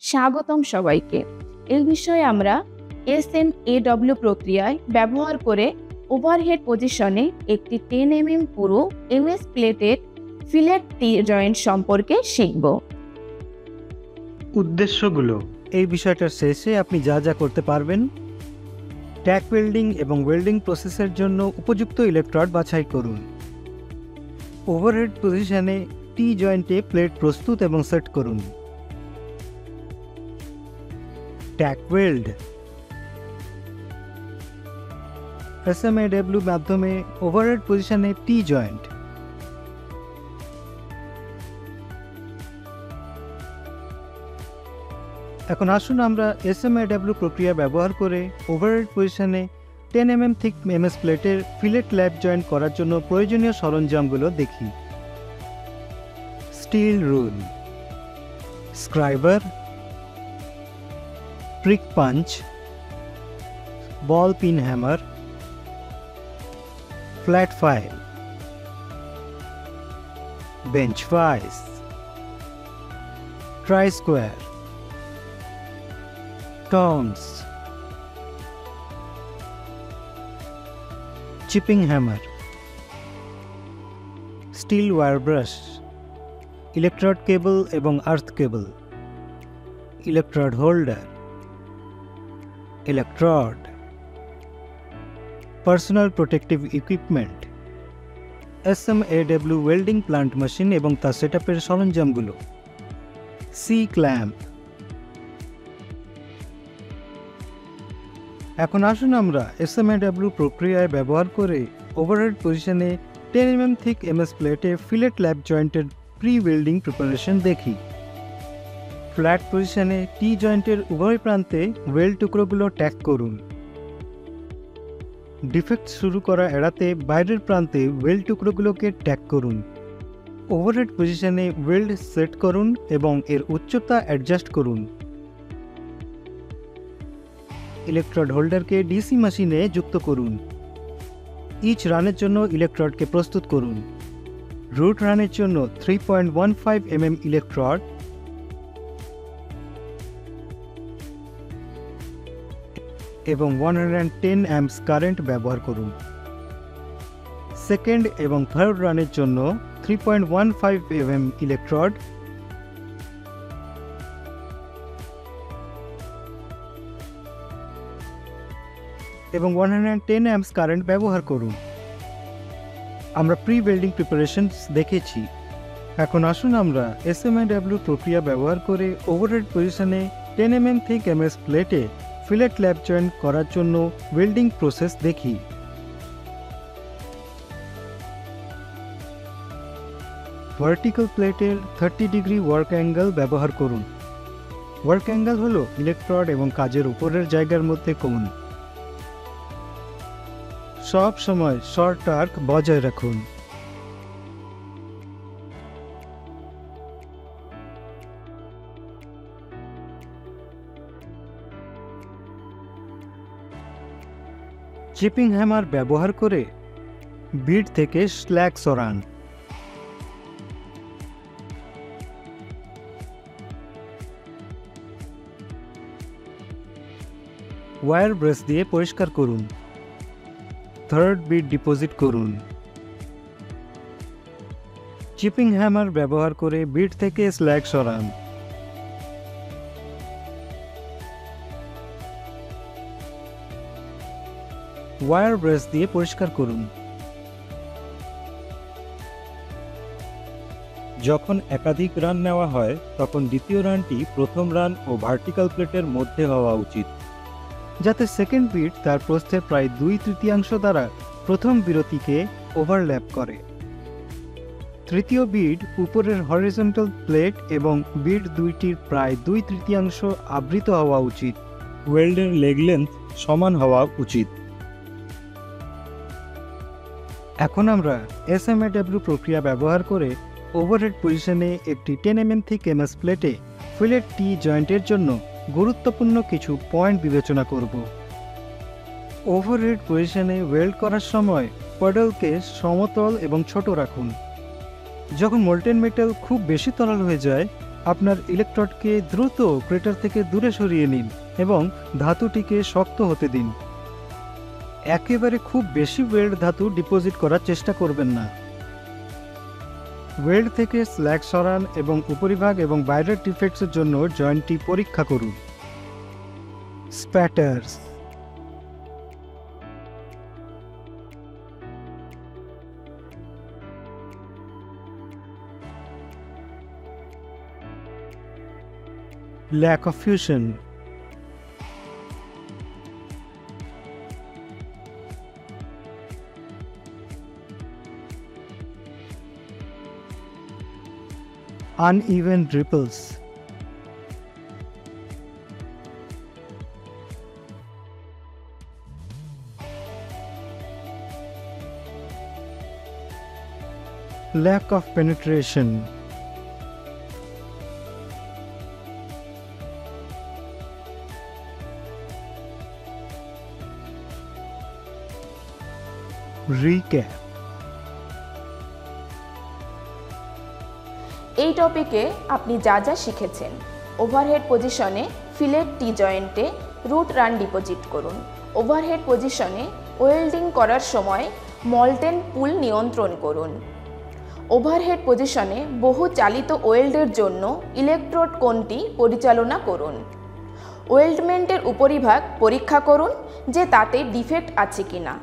স্বাগতম সবাইকে। এই বিষয়ে আমরা SMAW প্রক্রিয়ায় ব্যবহার করে ওভারহেড পজিশনে একটি 10 mm পুরু MS প্লেটের ফিলেট টি জয়েন্ট সম্পর্কে শিখব। উদ্দেশ্যগুলো এই বিষয়টার শেষে আপনি যা যা করতে পারবেন: ট্যাক ওয়েল্ডিং এবং ওয়েল্ডিং প্রসেসের জন্য উপযুক্ত ইলেকট্রোড বাছাই করুন। ওভারহেড পজিশনে টি জয়েন্টে প্লেট প্রস্তুত এবং সেট করুন। ট্যাক ওয়েল্ড SMAW মাধ্যমে ওভারহেড পজিশনে টি জয়েন্ট। এখন আসুন আমরা SMAW প্রক্রিয়া ব্যবহার করে ওভারহেড পজিশনে 10 mm থিক MS প্লেটের ফিলেট ল্যাব জয়েন্ট করার জন্য প্রয়োজনীয় সরঞ্জামগুলো দেখি। Steel rule, scriber, prick punch, ball pin hammer, flat file, bench vice, try square, tongs, chipping hammer, steel wire brush, electrode cable এবং earth cable, electrode holder, electrode, personal protective equipment, SMAW welding plant machine এবং তার সেটআপের সরঞ্জামগুলো, C-clamp। এখন আসুন আমরা SMAW প্রক্রিয়ায় ব্যবহার করে ওভারহেড পজিশনে 10 mm থিক MS প্লেটে ফিলেট ল্যাব জয়েন্টের প্রি ওয়েল্ডিং প্রিপারেশন দেখি। ফ্ল্যাট পজিশনে টি জয়েন্টের উভয় প্রান্তে ওয়েল্ড টুকরোগুলো ট্যাগ করুন। ডিফেক্ট শুরু করা এড়াতে বাইরের প্রান্তে ওয়েল্ড টুকরোগুলোকে ট্যাগ করুন। ওভারহেড পজিশনে ওয়েল্ড সেট করুন এবং এর উচ্চতা অ্যাডজাস্ট করুন। ইলেকট্রোড হোল্ডারকে ডিসি মেশিনে যুক্ত করুন। ইচ রানের জন্য ইলেকট্রোডকে প্রস্তুত করুন। রুট রানের জন্য 3.15 mm ইলেকট্রোড এবং 110 amps কারেন্ট ব্যবহার করুন। সেকেন্ড এবং থার্ড রানের জন্য 3.15 mm ইলেকট্রোড এবং 110 amps কারেন্ট ব্যবহার করুন। আমরা প্রি ওয়েল্ডিং প্রিপারেশনস দেখেছি। এখন আসুন আমরা SMAW প্রক্রিয়া ব্যবহার করে ওভারহেড পজিশনে 10 mm থিক MS প্লেটে ফিলেট ল্যাব জয়েন্ট করার জন্য ওয়েল্ডিং প্রসেস দেখি। ভার্টিক্যাল প্লেটের 30 ডিগ্রি ওয়ার্ক অ্যাঙ্গেল ব্যবহার করুন। ওয়ার্ক অ্যাঙ্গেল হলো ইলেকট্রোড এবং কাজের উপরের জায়গার মধ্যে কোণ। সব সময় শর্ট আর্ক বজায় রাখুন। চিপিং হ্যামার ব্যবহার করে বিড থেকে স্ল্যাগ সরান। ওয়্যার ব্রাশ দিয়ে পরিষ্কার করুন। থার্ড বিড ডিপোজিট করুন। চিপিং হ্যামার ব্যবহার করে বিড থেকে স্ল্যাগ সরান। ওয়্যার ব্রাশ দিয়ে পরিষ্কার করুন। যখন একাধিক রান নেওয়া হয় তখন দ্বিতীয় রানটি প্রথম রান ও ভার্টিক্যাল প্লেটের মধ্যে হওয়া উচিত, যাতে সেকেন্ড বিট তার প্রস্থের প্রায় 2/3 দ্বারা প্রথম বিরতিকে ওভারল্যাপ করে। তৃতীয় বিড উপরের হরিজন্টাল প্লেট এবং বিড দুইটির প্রায় 2/3 আবৃত হওয়া উচিত। ওয়েল্ডের লেগ লেন্থ সমান হওয়া উচিত। এখন আমরা SMAW প্রক্রিয়া ব্যবহার করে ওভারহেড পজিশনে একটি 10 mm থিক MS প্লেটে ফিলেট টি জয়েন্টের জন্য গুরুত্বপূর্ণ কিছু পয়েন্ট বিবেচনা করব। ওভারহেড পজিশনে ওয়েল্ড করার সময় প্যাডেলকে সমতল এবং ছোট রাখুন। যখন মোল্টেন মেটাল খুব বেশি তরল হয়ে যায় আপনার ইলেকট্রোডকে দ্রুত ক্রেটার থেকে দূরে সরিয়ে নিন এবং ধাতুটিকে শক্ত হতে দিন। একেবারে খুব বেশি ওয়েল্ড ধাতু ডিপোজিট করার চেষ্টা করবেন না। ওয়েল্ড থেকে স্ল্যাগ সরান এবং উপরিভাগ এবং বাইরের ডিফেক্টসের জন্য জয়েন্টটি পরীক্ষা করুন। স্প্যাটার্স। Lack of fusion. Uneven ripples. Lack of penetration. Recap. এই টপিকে আপনি যা যা শিখেছেন: ওভারহেড পজিশনে ফিলেট টি জয়েন্টে রুট রান ডিপোজিট করুন। ওভারহেড পজিশনে ওয়েল্ডিং করার সময় মল্টেন পুল নিয়ন্ত্রণ করুন। ওভারহেড পজিশনে বহু চালিত ওয়েল্ডের জন্য ইলেকট্রোড কোণটি পরিচালনা করুন। ওয়েল্ডমেন্টের উপরিভাগ পরীক্ষা করুন যে তাতে ডিফেক্ট আছে কিনা।